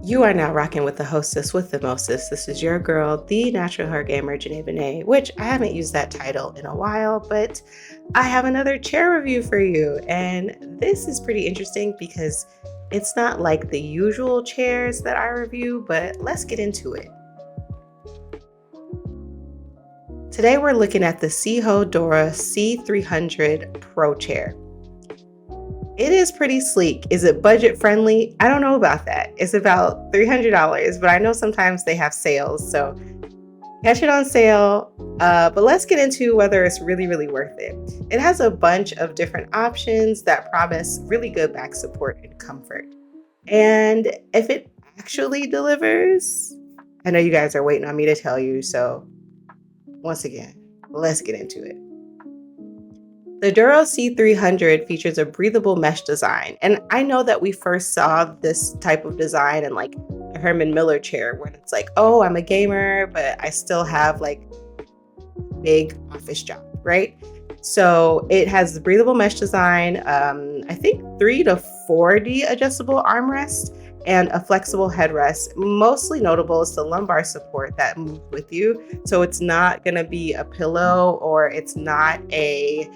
You are now rocking with the hostess with the mostest. This is your girl, the natural hair gamer, Junae Benne, which I haven't used that title in a while, but I have another chair review for you. And this is pretty interesting because it's not like the usual chairs that I review, but let's get into it. Today we're looking at the Sihoo Doro C300 Pro Chair. It is pretty sleek. Is it budget friendly? I don't know about that. It's about $300, but I know sometimes they have sales, so catch it on sale. But let's get into whether it's really worth it. It has a bunch of different options that promise really good back support and comfort. And if it actually delivers, I know you guys are waiting on me to tell you, so once again, let's get into it. The Doro C300 features a breathable mesh design, and I know that we first saw this type of design in like the Herman Miller chair, where it's like, oh, I'm a gamer, but I still have like big office job, right? So it has the breathable mesh design, I think 3 to 4D adjustable armrests, and a flexible headrest. Mostly notable is the lumbar support that moves with you. So it's not gonna be a pillow, or it's not a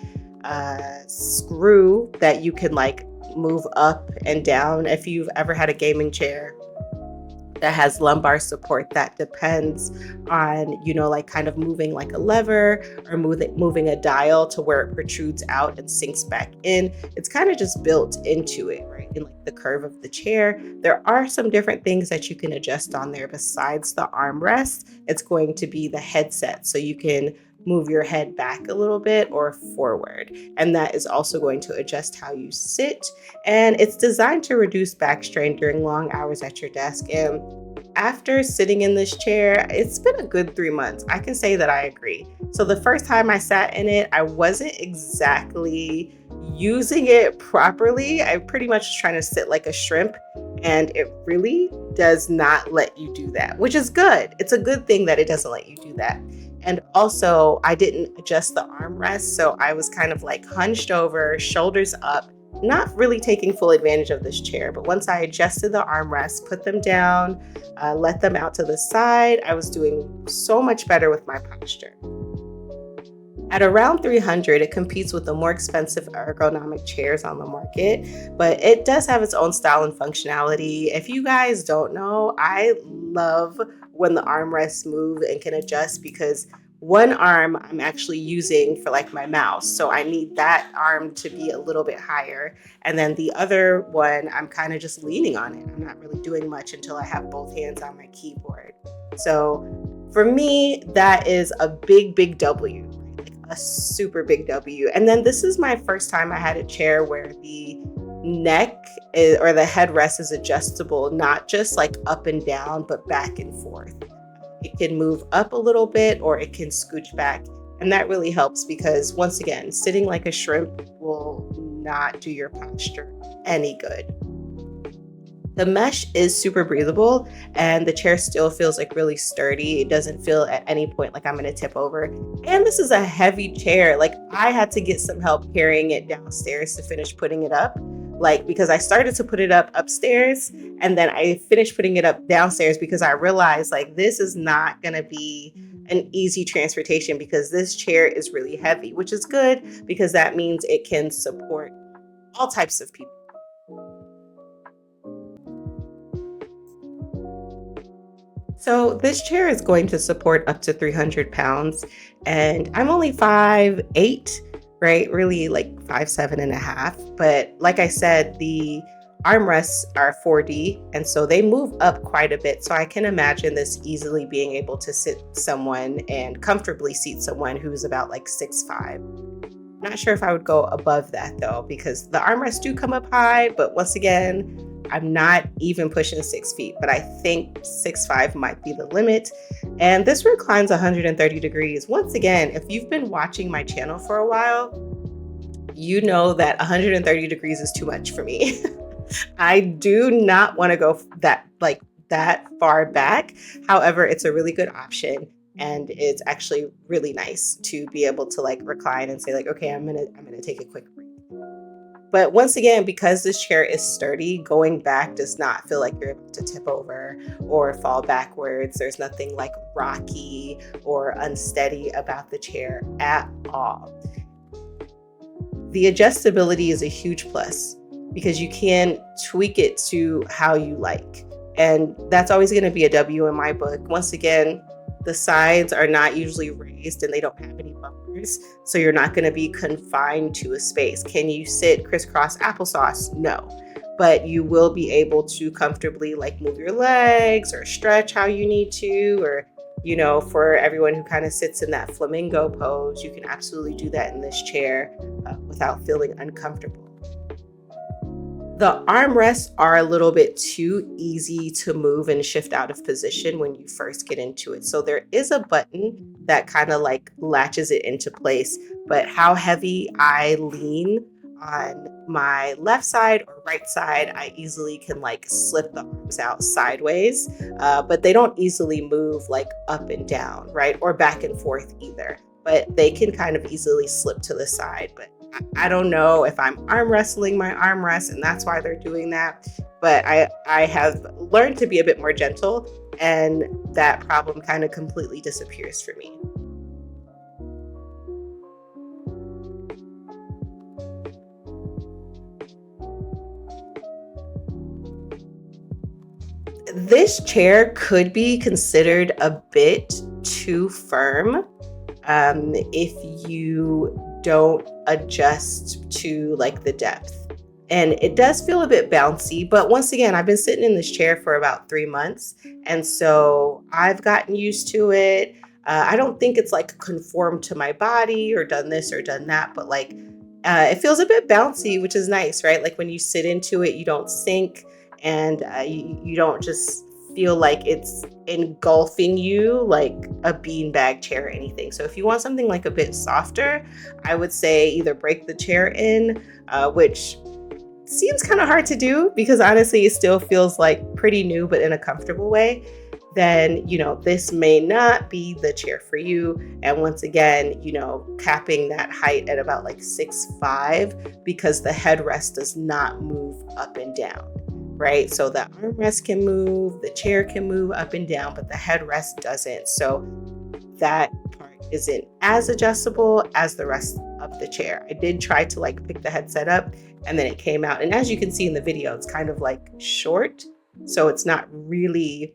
screw that you can like move up and down. If you've ever had a gaming chair that has lumbar support that depends on, like kind of moving like a lever or moving a dial to where it protrudes out and sinks back in. It's kind of just built into it, right? In like the curve of the chair. There are some different things that you can adjust on there besides the armrest. It's going to be the headset. So you can move your head back a little bit or forward. And that is also going to adjust how you sit. And it's designed to reduce back strain during long hours at your desk. And after sitting in this chair, it's been a good 3 months. I can say that I agree. So the first time I sat in it, I wasn't exactly using it properly. I pretty much was trying to sit like a shrimp, and it really does not let you do that, which is good. It's a good thing that it doesn't let you do that. And also, I didn't adjust the armrest, so I was kind of like hunched over, shoulders up, not really taking full advantage of this chair. But once I adjusted the armrests, put them down, let them out to the side, I was doing so much better with my posture. At around $300, it competes with the more expensive ergonomic chairs on the market, but it does have its own style and functionality. If you guys don't know, I love when the armrests move and can adjust, because one arm I'm actually using for like my mouse, so I need that arm to be a little bit higher, and then the other one I'm kind of just leaning on it. I'm not really doing much until I have both hands on my keyboard. So for me, that is a big W. A super big W. And then this is my first time I had a chair where the neck or the headrest is adjustable, not just like up and down, but back and forth. It can move up a little bit or it can scooch back. And that really helps because, once again, sitting like a shrimp will not do your posture any good. The mesh is super breathable, and the chair still feels like really sturdy. It doesn't feel at any point like I'm gonna tip over. And this is a heavy chair. Like, I had to get some help carrying it downstairs to finish putting it up. Because I started to put it up upstairs, and then I finished putting it up downstairs because I realized like this is not gonna be an easy transportation, because this chair is really heavy, which is good because that means it can support all types of people. So this chair is going to support up to 300 pounds, and I'm only 5'8", right? Really like 5'7.5". But like I said, the armrests are 4D, and so they move up quite a bit. So I can imagine this easily being able to sit someone and comfortably seat someone who's about like 6'5". Not sure if I would go above that though, because the armrests do come up high, but once again, I'm not even pushing 6 feet, but I think 6'5" might be the limit. And this reclines 130 degrees. Once again, if you've been watching my channel for a while, you know that 130 degrees is too much for me. I do not want to go that far back. However, it's a really good option. And it's actually really nice to be able to like recline and say like, okay, I'm gonna take a quick break. But once again, because this chair is sturdy, going back does not feel like you're about to tip over or fall backwards. There's nothing like rocky or unsteady about the chair at all. The adjustability is a huge plus because you can tweak it to how you like. And that's always going to be a W in my book. Once again, the sides are not usually raised and they don't have any bumpers. So you're not going to be confined to a space. Can you sit crisscross applesauce? No. But you will be able to comfortably like move your legs or stretch how you need to, or for everyone who kind of sits in that flamingo pose, you can absolutely do that in this chair without feeling uncomfortable. The armrests are a little bit too easy to move and shift out of position when you first get into it. So there is a button that kind of like latches it into place, but how heavy I lean on my left side or right side, I easily can like slip the arms out sideways, but they don't easily move like up and down, right? Or back and forth either, but they can kind of easily slip to the side. But I don't know if I'm arm wrestling my armrest and that's why they're doing that, but I have learned to be a bit more gentle and that problem kind of completely disappears for me. This chair could be considered a bit too firm if you don't adjust to like the depth. And it does feel a bit bouncy, but once again, I've been sitting in this chair for about 3 months. And so I've gotten used to it. I don't think it's like conformed to my body or done this or done that, but like it feels a bit bouncy, which is nice, right? Like when you sit into it, you don't sink and you don't just feel like it's engulfing you like a beanbag chair or anything. So if you want something like a bit softer, I would say either break the chair in, which seems kind of hard to do because honestly, it still feels like pretty new, but in a comfortable way. Then, this may not be the chair for you. And once again, capping that height at about like 6'5", because the headrest does not move up and down, right? So the armrest can move, the chair can move up and down, but the headrest doesn't. So that part isn't as adjustable as the rest of the chair. I did try to like pick the headset up and then it came out. And as you can see in the video, it's kind of like short. So it's not really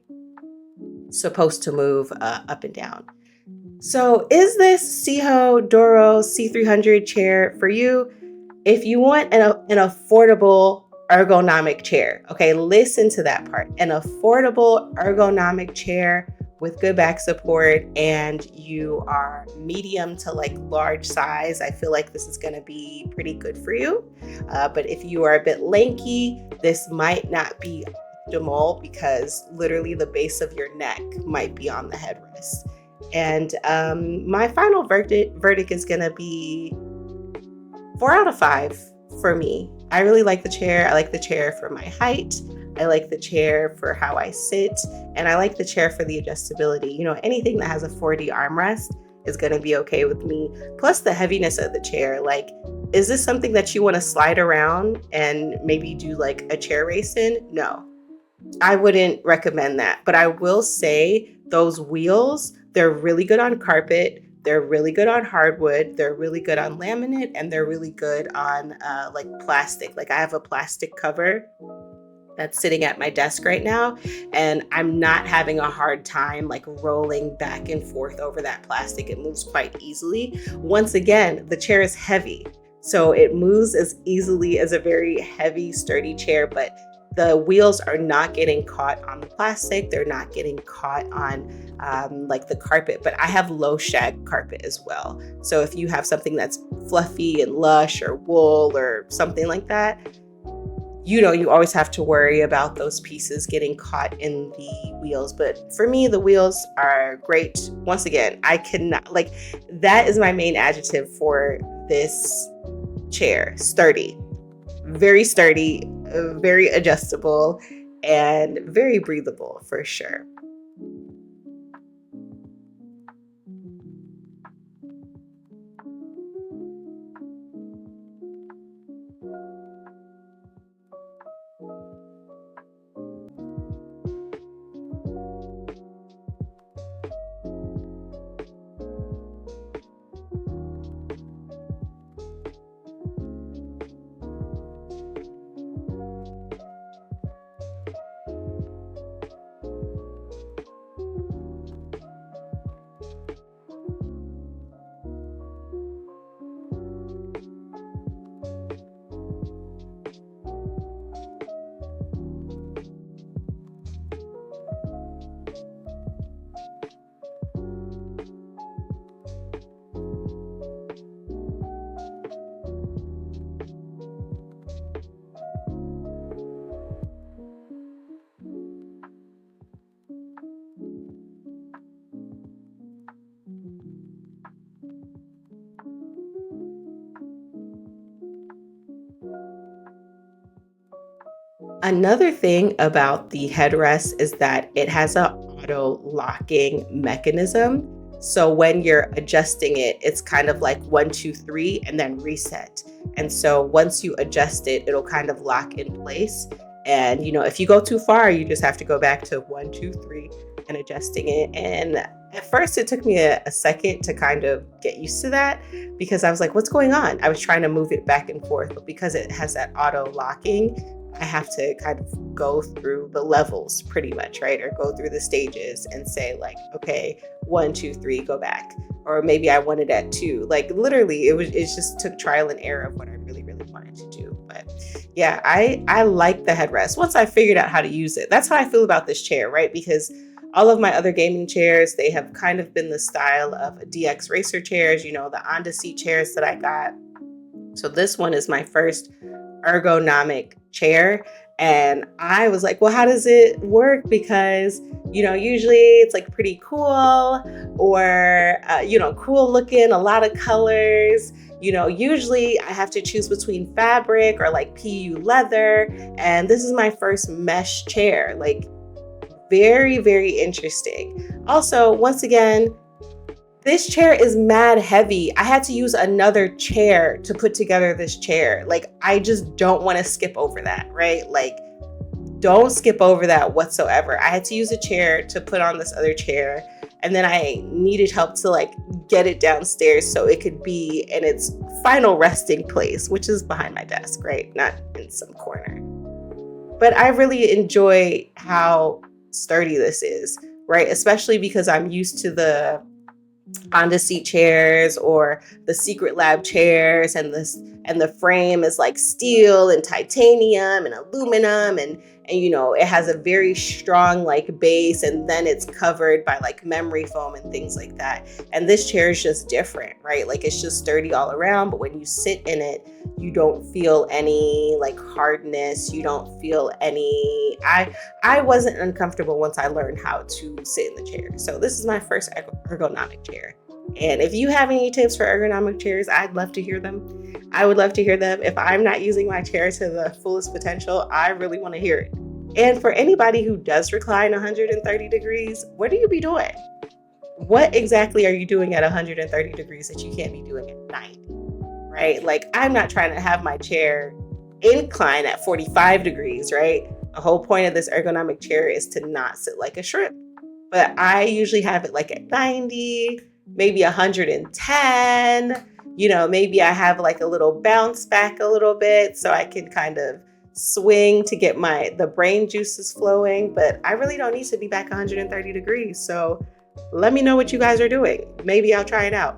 supposed to move up and down. So is this Sihoo Doro C300 chair for you? If you want an affordable ergonomic chair, okay, listen to that part. An affordable ergonomic chair with good back support and you are medium to like large size, I feel like this is going to be pretty good for you. But if you are a bit lanky, this might not be optimal because literally the base of your neck might be on the headrest. And my final verdict is going to be 4 out of 5 for me. I really like the chair. I like the chair for my height. I like the chair for how I sit. And I like the chair for the adjustability. Anything that has a 4D armrest is going to be okay with me. Plus the heaviness of the chair. Like, is this something that you want to slide around and maybe do like a chair race in? No, I wouldn't recommend that. But I will say those wheels, they're really good on carpet. They're really good on hardwood. They're really good on laminate, and they're really good on like plastic. Like I have a plastic cover that's sitting at my desk right now, and I'm not having a hard time like rolling back and forth over that plastic. It moves quite easily. Once again, the chair is heavy, so it moves as easily as a very heavy, sturdy chair, but the wheels are not getting caught on the plastic. They're not getting caught on like the carpet, but I have low shag carpet as well. So if you have something that's fluffy and lush or wool or something like that, you always have to worry about those pieces getting caught in the wheels. But for me, the wheels are great. Once again, I cannot, like, that is my main adjective for this chair. Sturdy, very adjustable, and very breathable for sure. Another thing about the headrest is that it has an auto locking mechanism. So when you're adjusting it, it's kind of like 1, 2, 3, and then reset. And so once you adjust it, it'll kind of lock in place. And if you go too far, you just have to go back to 1, 2, 3 and adjusting it. And at first it took me a second to kind of get used to that, because I was like, what's going on? I was trying to move it back and forth, but because it has that auto locking, I have to kind of go through the levels pretty much, right? Or go through the stages and say like, okay, 1, 2, 3, go back. Or maybe I wanted at 2. Like literally it just took trial and error of what I really, really wanted to do. But yeah, I like the headrest once I figured out how to use it. That's how I feel about this chair, right? Because all of my other gaming chairs, they have kind of been the style of DX Racer chairs, the Onda seat chairs that I got. So this one is my first ergonomic chair. And I was like, well, how does it work? Because, usually it's like pretty cool or, cool looking, a lot of colors. Usually I have to choose between fabric or like PU leather. And this is my first mesh chair, like very, very interesting. Also, once again, this chair is mad heavy. I had to use another chair to put together this chair. Like, I just don't want to skip over that, right? Like, don't skip over that whatsoever. I had to use a chair to put on this other chair. And then I needed help to like get it downstairs so it could be in its final resting place, which is behind my desk, right? Not in some corner. But I really enjoy how sturdy this is, right? Especially because I'm used to the Honda seat chairs or the Secret Lab chairs, and the frame is like steel and titanium and aluminum, and it has a very strong like base, and then it's covered by like memory foam and things like that. And this chair is just different, right? Like it's just sturdy all around, but when you sit in it, you don't feel any like hardness. You don't feel any, I wasn't uncomfortable once I learned how to sit in the chair. So this is my first ergonomic chair. And if you have any tips for ergonomic chairs, I'd love to hear them. I would love to hear them. If I'm not using my chair to the fullest potential, I really want to hear it. And for anybody who does recline 130 degrees, what do you be doing? What exactly are you doing at 130 degrees that you can't be doing at 90, right? Like, I'm not trying to have my chair incline at 45 degrees, right? The whole point of this ergonomic chair is to not sit like a shrimp. But I usually have it like at 90, maybe 110, maybe I have like a little bounce back a little bit so I can kind of swing to get the brain juices flowing. But I really don't need to be back 130 degrees. So let me know what you guys are doing. Maybe I'll try it out.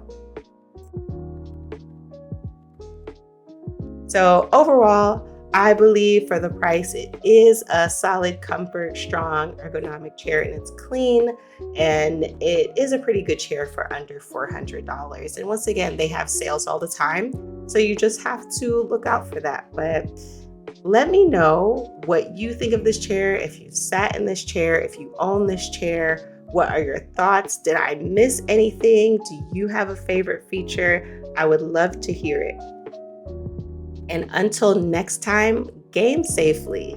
So overall, I believe for the price, it is a solid, comfort, strong, ergonomic chair, and it's clean, and it is a pretty good chair for under $400. And once again, they have sales all the time, so you just have to look out for that. But let me know what you think of this chair, if you've sat in this chair, if you own this chair. What are your thoughts? Did I miss anything? Do you have a favorite feature? I would love to hear it. And until next time, game safely.